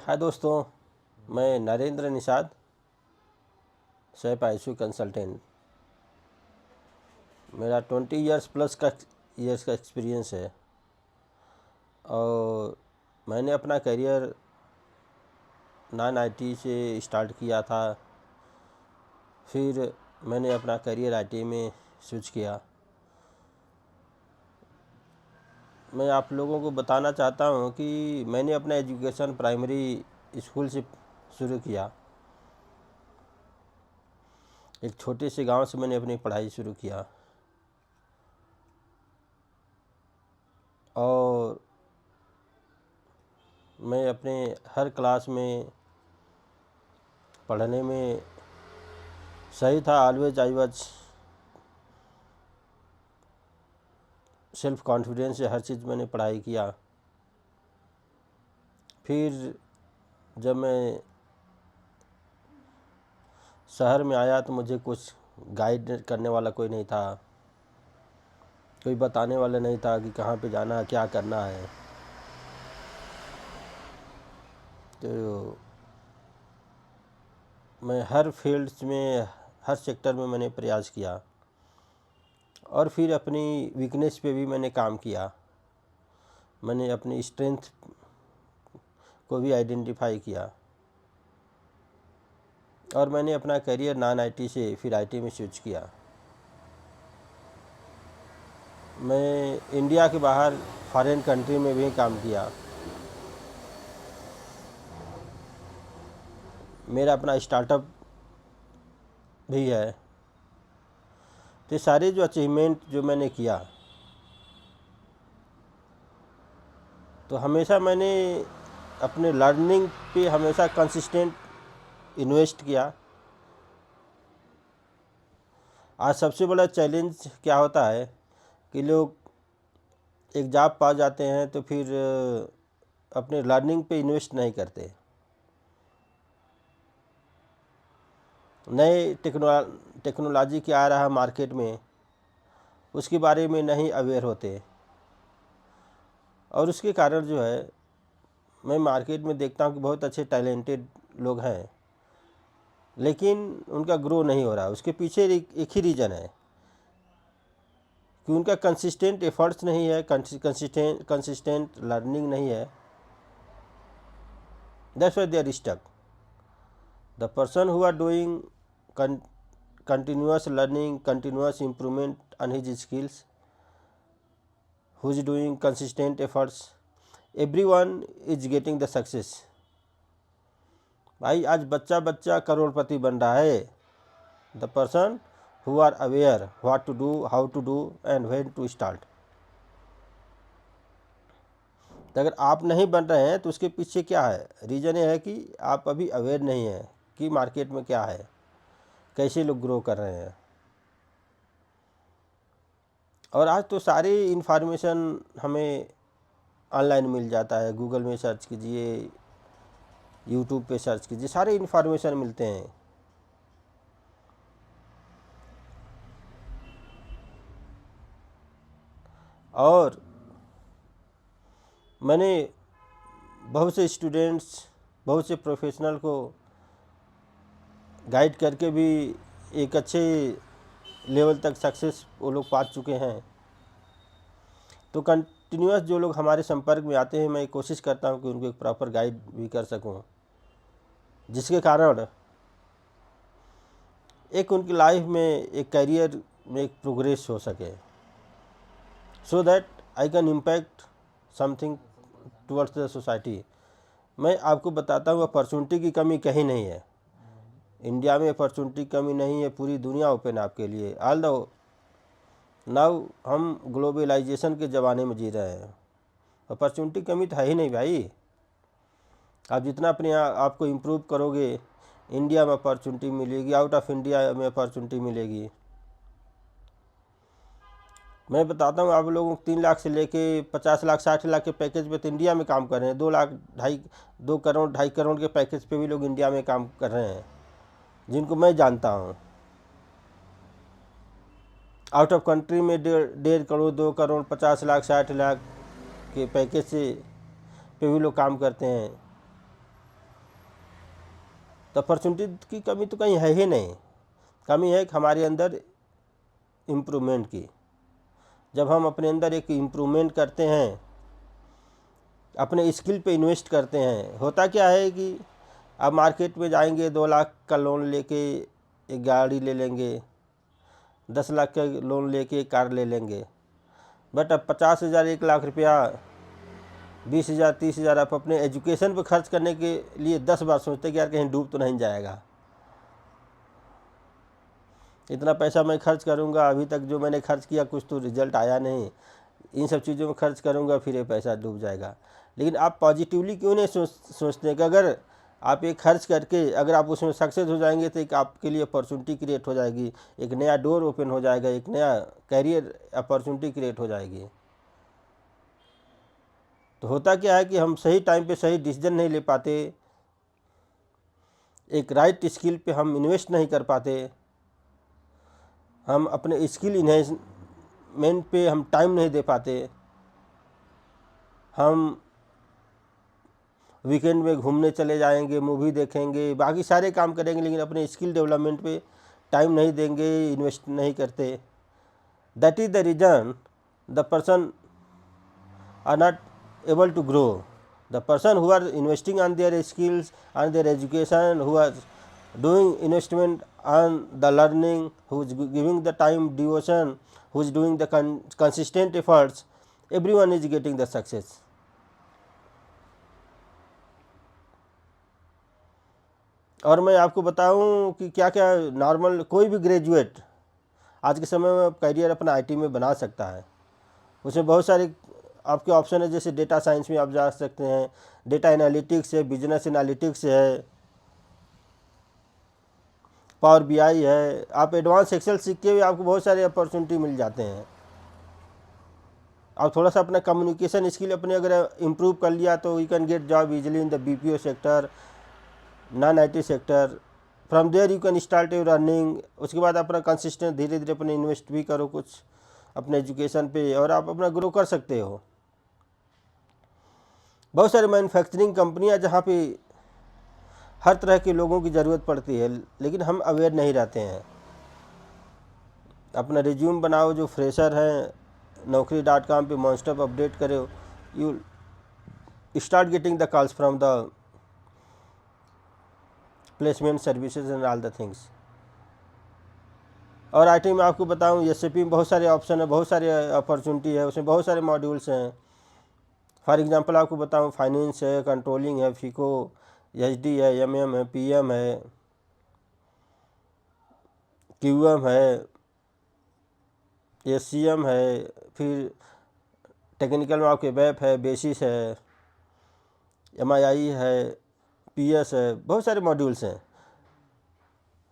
हाय दोस्तों, मैं Narendra Nishad, SAP ICU consultant. मेरा 20 इयर्स प्लस का एक्सपीरियंस है और मैंने अपना करियर नॉन आईटी से स्टार्ट किया था। फिर मैंने अपना करियर आईटी में स्विच किया। मैं आप लोगों को बताना चाहता हूँ कि मैंने अपना एजुकेशन प्राइमरी स्कूल से शुरू किया। एक छोटे से गांव से मैंने अपनी पढ़ाई शुरू किया और मैं अपने हर क्लास में पढ़ने में सही था। Always I was self confidence से हर चीज़ मैंने पढ़ाई किया। फिर जब मैं शहर में आया तो मुझे कुछ गाइड करने वाला कोई नहीं था, कोई बताने वाला नहीं था कि कहाँ पे जाना है, क्या करना है। तो मैं हर फील्ड्स में, हर सेक्टर में मैंने प्रयास किया और फिर अपनी वीकनेस पे भी मैंने काम किया। मैंने अपनी स्ट्रेंथ को भी आइडेंटिफाई किया और मैंने अपना करियर नॉन आईटी से फिर आईटी में स्विच किया। मैं इंडिया के बाहर फॉरेन कंट्री में भी काम किया। मेरा अपना स्टार्टअप भी है। तो सारे जो अचीवमेंट जो मैंने किया, तो हमेशा मैंने अपने लर्निंग पे हमेशा कंसिस्टेंट इन्वेस्ट किया। आज सबसे बड़ा चैलेंज क्या होता है कि लोग एक जॉब पा जाते हैं तो फिर अपने लर्निंग पे इन्वेस्ट नहीं करते। नए टेक्नोलॉजी क्या आ रहा है मार्केट में, उसके बारे में नहीं अवेयर होते और उसके कारण जो है मैं मार्केट में देखता हूँ कि बहुत अच्छे टैलेंटेड लोग हैं लेकिन उनका ग्रो नहीं हो रहा। उसके पीछे एक ही रीज़न है कि उनका कंसिस्टेंट एफर्ट्स नहीं है, कंसिस्टेंट लर्निंग नहीं है। That's why they are stuck. The person who are doing continuous learning, continuous improvement on his skills, who is doing consistent efforts, everyone is getting the success। भाई आज बच्चा बच्चा करोड़पति बन रहा है। The person who are aware what to do, how to do and when to start. तो अगर आप नहीं बन रहे हैं तो उसके पीछे क्या है, रीज़न ये है कि आप अभी अवेयर नहीं हैं कि मार्केट में क्या है, कैसे लोग ग्रो कर रहे हैं। और आज तो सारी इन्फॉर्मेशन हमें ऑनलाइन मिल जाता है। गूगल में सर्च कीजिए, यूट्यूब पे सर्च कीजिए, सारे इन्फॉर्मेशन मिलते हैं। और मैंने बहुत से स्टूडेंट्स, बहुत से प्रोफेशनल को गाइड करके भी एक अच्छे लेवल तक सक्सेस वो लोग पा चुके हैं। तो कंटिन्यूस जो लोग हमारे संपर्क में आते हैं, मैं कोशिश करता हूं कि उनको एक प्रॉपर गाइड भी कर सकूं, जिसके कारण एक उनकी लाइफ में, एक करियर में एक प्रोग्रेस हो सके, so that I can impact something towards the society. मैं आपको बताता हूँ अपॉर्चुनिटी की कमी कहीं नहीं है। इंडिया में अपॉर्चुनिटी की कमी नहीं है, पूरी दुनिया ओपन है आपके लिए। ऑल द नाउ हम ग्लोबलाइजेशन के ज़माने में जी रहे हैं, अपॉर्चुनिटी की कमी तो है ही नहीं भाई। आप जितना अपने आप को इम्प्रूव करोगे, इंडिया में अपॉर्चुनिटी मिलेगी, आउट ऑफ इंडिया में अपॉर्चुनिटी मिलेगी। मैं बताता हूँ आप लोगों को 3 लाख से लेके 50 लाख 60 लाख के पैकेज पे तो इंडिया में काम कर रहे हैं। 2 लाख 2 करोड़ 2.5 करोड़ के पैकेज पे भी लोग इंडिया में काम कर रहे हैं, जिनको मैं जानता हूँ। आउट ऑफ कंट्री में 1.5 करोड़ 2 करोड़ 50 लाख 60 लाख के पैकेज से पे भी लोग काम करते हैं। तो अपॉर्चुनिटी की कमी तो कहीं है ही नहीं। कमी है कि हमारे अंदर इम्प्रूवमेंट की। जब हम अपने अंदर एक इम्प्रूवमेंट करते हैं, अपने स्किल पे इन्वेस्ट करते हैं, होता क्या है कि अब मार्केट में जाएंगे 2 लाख का लोन लेके एक गाड़ी ले लेंगे, 10 लाख का लोन लेके एक कार ले लेंगे, बट अब 50,000 1 लाख रुपया, 20,000 30,000 आप अपने एजुकेशन पे खर्च करने के लिए 10 बार सोचते कि यार कहीं डूब तो नहीं जाएगा। इतना पैसा मैं खर्च करूंगा, अभी तक जो मैंने खर्च किया कुछ तो रिजल्ट आया नहीं, इन सब चीज़ों में खर्च करूंगा, फिर ये पैसा डूब जाएगा। लेकिन आप पॉजिटिवली क्यों नहीं सोचते हैं कि अगर आप ये खर्च करके अगर आप उसमें सक्सेस हो जाएंगे तो एक आपके लिए अपॉर्चुनिटी क्रिएट हो जाएगी, एक नया डोर ओपन हो जाएगा, एक नया कैरियर अपॉर्चुनिटी क्रिएट हो जाएगी। तो होता क्या है कि हम सही टाइम पे सही डिसीजन नहीं ले पाते, एक राइट स्किल पे हम इन्वेस्ट नहीं कर पाते, हम अपने स्किल इन्हेंसमेंट पे हम टाइम नहीं दे पाते, हम वीकेंड में घूमने चले जाएंगे, मूवी देखेंगे, बाकी सारे काम करेंगे, लेकिन अपने स्किल डेवलपमेंट पे टाइम नहीं देंगे, इन्वेस्ट नहीं करते। That is the reason the person are not able to grow. The person who are investing on their skills, on their education, who are doing investment on the learning, who is giving the time devotion, who is doing the consistent efforts, everyone is getting the success. और मैं आपको बताऊं कि क्या क्या normal कोई भी graduate आज के समय में करियर अपना आईटी में बना सकता है। उसमें बहुत सारे आपके ऑप्शन है, जैसे डेटा साइंस में आप जा सकते हैं, डेटा एनालिटिक्स है, बिजनेस एनालिटिक्स है, पावर बीआई है। आप एडवांस एक्सेल सीख के भी आपको बहुत सारे अपॉर्चुनिटी मिल जाते हैं। आप थोड़ा सा अपना कम्युनिकेशन स्किल अपने अगर इम्प्रूव कर लिया तो you can get job easily in the BPO sector, non IT sector. From there you can start your earning. उसके बाद अपना कंसिस्टेंट धीरे धीरे अपने इन्वेस्ट भी करो कुछ अपने एजुकेशन पे, और आप अपना ग्रो कर सकते हो। बहुत सारे मैन्युफैक्चरिंग कंपनियां जहाँ पे हर तरह के लोगों की ज़रूरत पड़ती है, लेकिन हम अवेयर नहीं रहते हैं। अपना रिज्यूम बनाओ, जो फ्रेशर हैं naukri.com पे मॉन्स्टर अपडेट करो, you start getting the calls from the placement services and all the things. और आईटी में आपको बताऊं, एसएपी में बहुत सारे ऑप्शन है, बहुत सारे अपॉर्चुनिटी है, उसमें बहुत सारे मॉड्यूल्स हैं। फॉर एग्जांपल आपको बताऊं, फाइनेंस है, कंट्रोलिंग है, फीको, एचडी है, एमएम है, पीएम है, क्यूएम है, एससीएम है, फिर टेक्निकल में आपके वेब है, बेसिस है, एमआईआई है, पीएस है। बहुत सारे मॉड्यूल्स हैं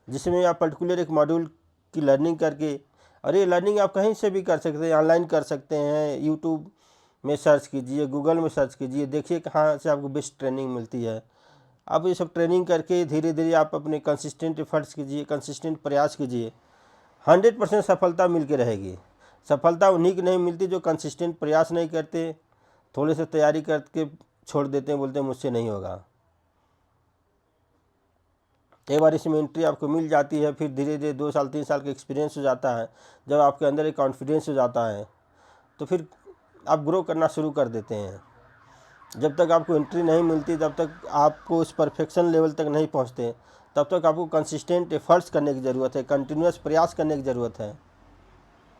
जिसमें आप पर्टिकुलर एक मॉड्यूल की लर्निंग करके, और ये लर्निंग आप कहीं से भी कर सकते हैं, ऑनलाइन कर सकते हैं। यूट्यूब में सर्च कीजिए, गूगल में सर्च कीजिए, देखिए कहाँ से आपको बेस्ट ट्रेनिंग मिलती है। आप ये सब ट्रेनिंग करके धीरे धीरे आप अपने कंसिस्टेंट एफर्ट्स कीजिए, कंसिस्टेंट प्रयास कीजिए, 100% सफलता मिल के रहेगी। सफलता उन्हीं की नहीं मिलती जो कंसिस्टेंट प्रयास नहीं करते, थोड़े से तैयारी करके छोड़ देते हैं, बोलते हैं मुझसे नहीं होगा। एक बार इसमें एंट्री आपको मिल जाती है, फिर धीरे धीरे 2 साल 3 साल का एक्सपीरियंस हो जाता है। जब आपके अंदर एक कॉन्फिडेंस हो जाता है तो फिर आप ग्रो करना शुरू कर देते हैं। जब तक आपको एंट्री नहीं मिलती, तब तक आपको उस परफेक्शन लेवल तक नहीं पहुंचते, तब तक आपको कंसिस्टेंट एफर्ट्स करने की ज़रूरत है, कंटिन्यूस प्रयास करने की ज़रूरत है।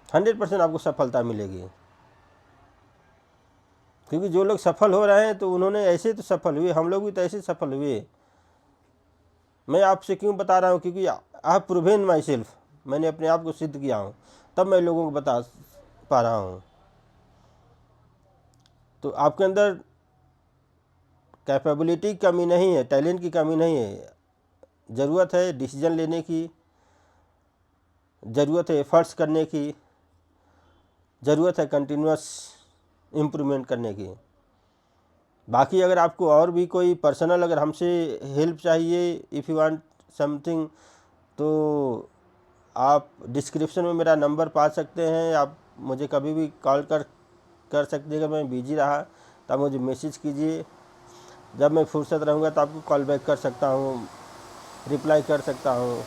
100% आपको सफलता मिलेगी। क्योंकि जो लोग सफल हो रहे हैं तो उन्होंने ऐसे तो सफल हुए, हम लोग भी तो ऐसे सफल हुए। मैं आपसे क्यों बता रहा हूँ? क्योंकि आई प्रूवन माई सेल्फ, मैंने अपने आप को सिद्ध किया हूँ, तब मैं लोगों को बता पा रहा हूँ। तो आपके अंदर कैपेबिलिटी की कमी नहीं है, टैलेंट की कमी नहीं है, ज़रूरत है डिसीजन लेने की, ज़रूरत है एफर्ट्स करने की, ज़रूरत है कंटिन्यूस इम्प्रूवमेंट करने की। बाकी अगर आपको और भी कोई पर्सनल अगर हमसे हेल्प चाहिए, इफ़ यू वांट समथिंग, तो आप डिस्क्रिप्शन में मेरा नंबर पा सकते हैं। आप मुझे कभी भी कॉल कर सकते हैं। अगर मैं बिजी रहा तो आप मुझे मैसेज कीजिए, जब मैं फुर्सत रहूँगा तो आपको कॉल बैक कर सकता हूँ। रिप्लाई कर सकता हूँ।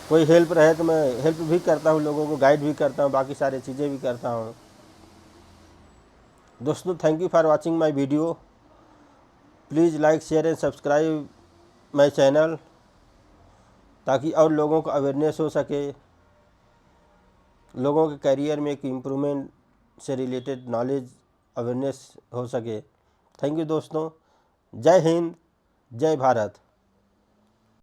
कोई हेल्प रहे तो मैं हेल्प भी करता हूँ, लोगों को गाइड भी करता हूँ, बाकी सारी चीज़ें भी करता हूँ। दोस्तों, thank you for watching my video. Please like, share and subscribe my channel, ताकि और लोगों को अवेयरनेस हो सके, लोगों के करियर में एक इम्प्रूवमेंट से रिलेटेड नॉलेज अवेयरनेस हो सके। थैंक यू दोस्तों। जय हिंद, जय भारत।